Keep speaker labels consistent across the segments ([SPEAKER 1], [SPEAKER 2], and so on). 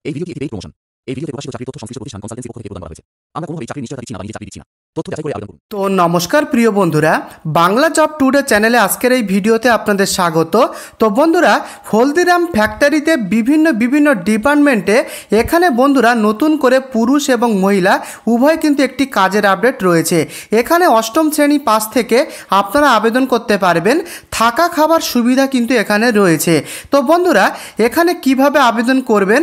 [SPEAKER 1] এই ভিডিওটি একটি পেইড প্রমোশন। এই ভিডিওতে প্রকাশিত চাকরির তথ্য সংশ্লিষ্ট প্রতিষ্ঠান কনসালটেন্সি পক্ষ থেকে প্রদান করা হয়েছে। আমরা কোনোভাবেই চাকরির নিশ্চয়তা দিচ্ছি না বা নিজে চাকরি দিচ্ছি না। তথ্য যাচাই করে আবেদন করুন।
[SPEAKER 2] তো নমস্কার প্রিয় বন্ধুরা, বাংলা জব টুডে চ্যানেলে আজকের এই ভিডিওতে আপনাদের স্বাগত। তো বন্ধুরা, হলদিরাম ফ্যাক্টরিতে বিভিন্ন ডিপার্টমেন্টে এখানে বন্ধুরা নতুন করে পুরুষ এবং মহিলা উভয় কিন্তু একটি কাজের আপডেট রয়েছে। এখানে অষ্টম শ্রেণী পাস থেকে আপনারা আবেদন করতে পারবেন। থাকা খাবার সুবিধা কিন্তু এখানে রয়েছে। তো বন্ধুরা, এখানে কিভাবে আবেদন করবেন,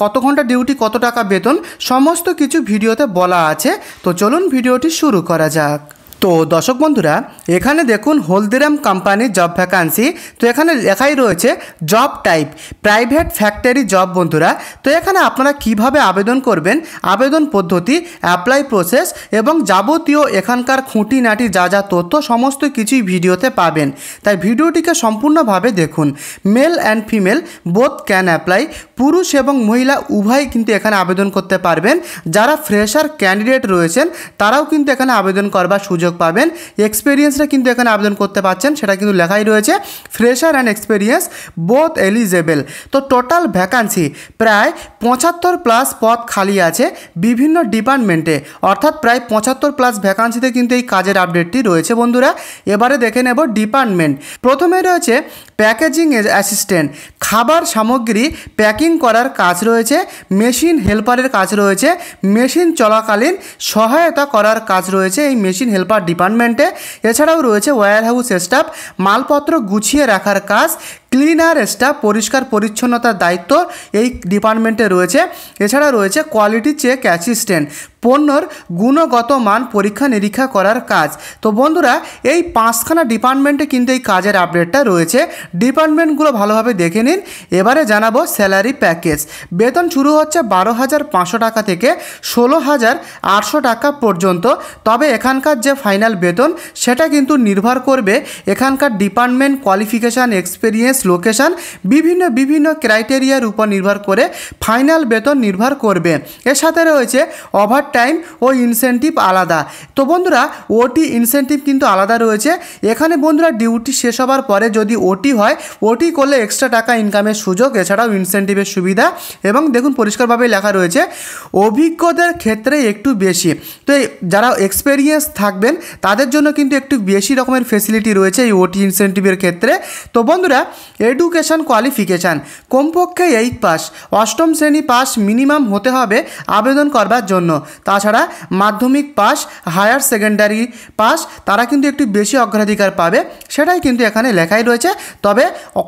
[SPEAKER 2] কত ঘন্টা ডিউটি, কত টাকা বেতন, সমস্ত কিছু ভিডিওতে বলা আছে। তো চলুন ভিডিওটি শুরু করা যাক। তো দর্শক বন্ধুরা, এখানে দেখুন হলদিরাম কোম্পানির জব ভ্যাকান্সি। তো এখানে লেখাই রয়েছে job type private factory job বন্ধুরা। তো এখানে আপনারা কিভাবে আবেদন করবেন, আবেদন পদ্ধতি, অ্যাপ্লাই প্রসেস এবং যাবতীয় এখানকার খুঁটিনাটি যা তথ্য সমস্ত কিছুই ভিডিওতে পাবেন। তাই ভিডিওটিকে সম্পূর্ণভাবে দেখুন। Male and female both can apply. পুরুষ এবং মহিলা উভয় কিন্তু এখানে আবেদন করতে পারবেন। যারা ফ্রেশার ক্যান্ডিডেট রয়েছেন তারাও কিন্তু এখানে আবেদন করবার সুযোগ পাবেন। এক্সপিরিয়েন্সরা কিন্তু এখানে আবেদন করতে পারছেন, সেটা কিন্তু লেখাই রয়েছে fresher and experience both eligible. তো টোটাল ভ্যাকান্সি প্রায় 75+ পদ খালি আছে বিভিন্ন ডিপার্টমেন্টে, অর্থাৎ প্রায় 75+ ভ্যাকান্সিতে কিন্তু এই কাজের আপডেটটি রয়েছে বন্ধুরা। এবারে দেখে নেব ডিপার্টমেন্ট। প্রথমে রয়েছে প্যাকেজিং অ্যাসিস্ট্যান্ট, খাবার সামগ্রী প্যাকিং করার কাজ রয়েছে। মেশিন হেল্পারের কাজ রয়েছে, মেশিন চলাকালীন সহায়তা করার কাজ রয়েছে এই মেশিন হেল্পার ডিপার্টমেন্টে। এছাড়াও রয়েছে ওয়্যারহাউস স্টাফ, মালপত্র গুছিয়ে রাখার কাজ। ক্লিনার স্টাফ, পরিষ্কার পরিচ্ছন্নতার দায়িত্ব এই ডিপার্টমেন্টে রয়েছে। এছাড়া রয়েছে কোয়ালিটি চেক অ্যাসিস্ট্যান্ট, পণ্যর গুণগত মান পরীক্ষা নিরীক্ষা করার কাজ। তো বন্ধুরা, এই 5খানা ডিপার্টমেন্টে কিন্তু এই কাজের আপডেটটা রয়েছে। ডিপার্টমেন্টগুলো ভালোভাবে দেখে নিন। এবারে জানাবো স্যালারি প্যাকেজ। বেতন শুরু হচ্ছে 12,500 টাকা থেকে 16,800 টাকা পর্যন্ত। তবে এখানকার যে ফাইনাল বেতন সেটা কিন্তু নির্ভর করবে এখানকার ডিপার্টমেন্ট, কোয়ালিফিকেশান, এক্সপিরিয়েন্স, লোকেশান, বিভিন্ন ক্রাইটেরিয়ার উপর নির্ভর করে ফাইনাল বেতন নির্ভর করবে। এর সাথে রয়েছে ওভার টাইম ও ইনসেন্টিভ আলাদা। তো বন্ধুরা, ওটি ইনসেন্টিভ কিন্তু আলাদা রয়েছে। এখানে বন্ধুরা ডিউটি শেষ হবার পরে যদি ওটি হয়, ওটি করলে এক্সট্রা টাকা ইনকামের সুযোগ, এছাড়াও ইনসেন্টিভের সুবিধা। এবং দেখুন পরিষ্কারভাবে লেখা রয়েছে অভিজ্ঞদের ক্ষেত্রে একটু বেশি। তো যারা এক্সপেরিয়েন্স থাকবেন তাদের জন্য কিন্তু একটু বেশি রকমের ফেসিলিটি রয়েছে এই ওটি ইনসেন্টিভের ক্ষেত্রে। তো বন্ধুরা, এডুকেশান কোয়ালিফিকেশান কমপক্ষে 8 পাস, অষ্টম শ্রেণী পাস মিনিমাম হতে হবে আবেদন করবার জন্য। তাছাড়া মাধ্যমিক পাস, হায়ার সেকেন্ডারি পাস, তারা কিন্তু একটু বেশি অগ্রাধিকার পাবে, সেটাই কিন্তু এখানে লেখাই রয়েছে। তবে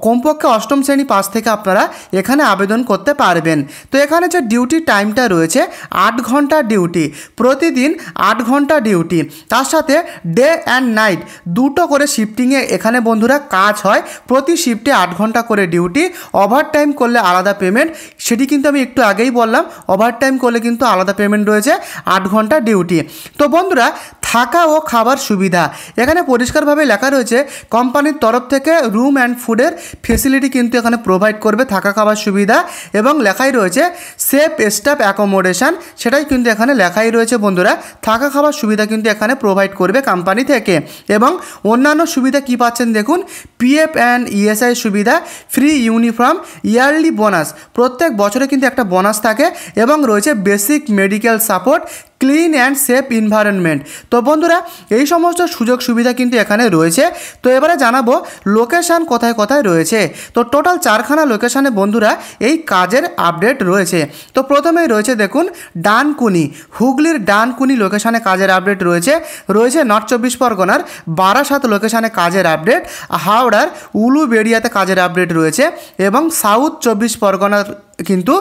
[SPEAKER 2] কমপক্ষে অষ্টম শ্রেণী পাস থেকে আপনারা এখানে আবেদন করতে পারবেন। তো এখানে যে ডিউটি টাইমটা রয়েছে 8 ঘন্টা ডিউটি, প্রতিদিন 8 ঘন্টা ডিউটি। তার সাথে ডে অ্যান্ড নাইট দুটো করে শিফটিংয়ে এখানে বন্ধুরা কাজ হয়। প্রতি শিফটে 8 ঘন্টা করে ডিউটি। ওভার টাইম করলে আলাদা পেমেন্ট, সেটি কিন্তু আমি একটু আগেই বললাম। ওভার টাইম করলে কিন্তু আলাদা পেমেন্ট রয়েছে, 8 ঘন্টা ডিউটি। তো বন্ধুরা, থাকা ও খাবার সুবিধা এখানে পরিষ্কারভাবে লেখা রয়েছে কোম্পানির তরফ থেকে রুম অ্যান্ড ফুডের ফেসিলিটি কিন্তু এখানে প্রোভাইড করবে, থাকা খাবার সুবিধা। এবং লেখাই রয়েছে সেফ স্টাফ অ্যাকোমোডেশন, সেটাই কিন্তু এখানে লেখাই রয়েছে বন্ধুরা। থাকা খাবার সুবিধা কিন্তু এখানে প্রোভাইড করবে কোম্পানি থেকে। এবং অন্যান্য সুবিধা কি পাচ্ছেন দেখুন, পিএফ অ্যান্ড ইএসআই সুবিধা, ফ্রি ইউনিফর্ম, ইয়ারলি বোনাস, প্রত্যেক বছরে কিন্তু একটা বোনাস থাকে। এবং রয়েছে basic medical support, clean and safe environment. তো বন্ধুরা, এই সমস্ত সুযোগ সুবিধা কিন্তু এখানে রয়েছে। তো এবারে জানাবো লোকেশান কোথায় কোথায় রয়েছে। তো টোটাল 4খানা লোকেশানে বন্ধুরা এই কাজের আপডেট রয়েছে। তো প্রথমেই রয়েছে দেখুন ডানকুনি, হুগলির ডানকুনি লোকেশানে কাজের আপডেট রয়েছে। নর্থ 24 পরগনার বারাসাত লোকেশানে কাজের আপডেট, হাওড়ার উলুবেড়িয়াতে কাজের আপডেট রয়েছে। এবং সাউথ 24 পরগনার কিন্তু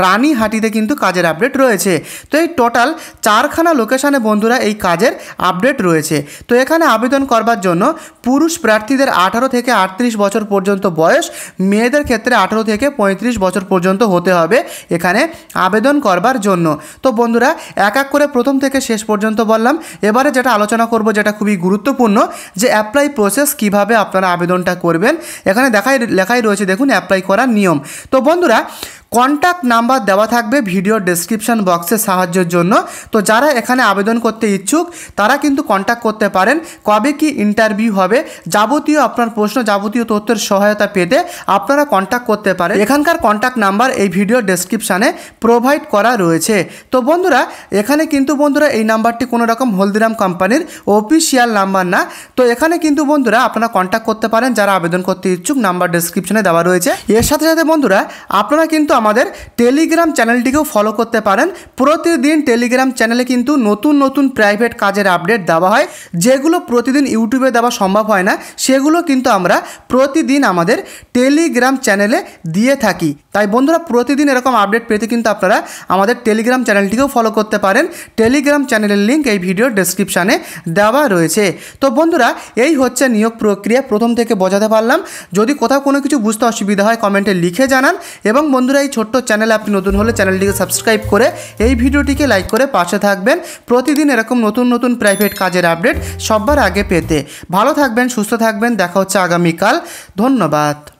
[SPEAKER 2] রানীহাটিতে কিন্তু কাজের আপডেট রয়েছে। তো এই টোটাল 4খানা লোকেশানে বন্ধুরা এই কাজের আপডেট রয়েছে। তো এখানে আবেদন করবার জন্য পুরুষ প্রার্থীদের 18 থেকে 38 বছর পর্যন্ত বয়স, মেয়েদের ক্ষেত্রে 18 থেকে 35 বছর পর্যন্ত হতে হবে এখানে আবেদন করবার জন্য। তো বন্ধুরা, এক এক করে প্রথম থেকে শেষ পর্যন্ত বললাম। এবারে যেটা আলোচনা করব, যেটা খুবই গুরুত্বপূর্ণ, যে অ্যাপ্লাই প্রসেস কিভাবে আপনারা আবেদনটা করবেন। এখানে লেখাই রয়েছে দেখুন অ্যাপ্লাই করার নিয়ম। তো বন্ধুরা, কন্ট্যাক্ট নাম্বার দেওয়া থাকবে ভিডিও ডেসক্রিপশন বক্সে সাহায্যের জন্য। তো যারা এখানে আবেদন করতে ইচ্ছুক তারা কিন্তু কন্ট্যাক্ট করতে পারেন। কবে কি ইন্টারভিউ হবে, যাবতীয় আপনার প্রশ্ন, যাবতীয় তথ্যের সহায়তা পেতে আপনারা কন্ট্যাক্ট করতে পারেন। এখানকার কন্ট্যাক্ট নাম্বার এই ভিডিও ডেসক্রিপশানে প্রোভাইড করা রয়েছে। তো বন্ধুরা এখানে কিন্তু বন্ধুরা এই নাম্বারটি কোনো রকম হলদিরাম কোম্পানির অফিসিয়াল নাম্বার না। তো এখানে কিন্তু বন্ধুরা আপনারা কন্ট্যাক্ট করতে পারেন যারা আবেদন করতে ইচ্ছুক, নাম্বার ডেসক্রিপশনে দেওয়া রয়েছে। এর সাথে সাথে বন্ধুরা আপনারা কিন্তু আমাদের টেলিগ্রাম চ্যানেলটিকেও ফলো করতে পারেন। প্রতিদিন টেলিগ্রাম চ্যানেলে কিন্তু নতুন নতুন প্রাইভেট কাজের আপডেট দেওয়া হয়, যেগুলো প্রতিদিন ইউটিউবে দেওয়া সম্ভব হয় না, সেগুলো কিন্তু আমরা প্রতিদিন আমাদের টেলিগ্রাম চ্যানেলে দিয়ে থাকি। তাই বন্ধুরা প্রতিদিন এরকম আপডেট পেতে কিন্তু আপনারা আমাদের টেলিগ্রাম চ্যানেলটিকেও ফলো করতে পারেন। টেলিগ্রাম চ্যানেলের লিঙ্ক এই ভিডিওর ডেসক্রিপশানে দেওয়া রয়েছে। তো বন্ধুরা এই হচ্ছে নিয়োগ প্রক্রিয়া, প্রথম থেকে বোঝাতে পারলাম। যদি কোথাও কোনো কিছু বুঝতে অসুবিধা হয় কমেন্টে লিখে জানান। এবং বন্ধুরা এই ছোট্ট চ্যানেলে আপনি নতুন হলে চ্যানেলটিকে সাবস্ক্রাইব করে এই ভিডিওটিকে লাইক করে পাশে থাকবেন প্রতিদিন এরকম নতুন নতুন প্রাইভেট কাজের আপডেট সবার আগে পেতে। ভালো থাকবেন, সুস্থ থাকবেন, দেখা হচ্ছে আগামীকাল। ধন্যবাদ।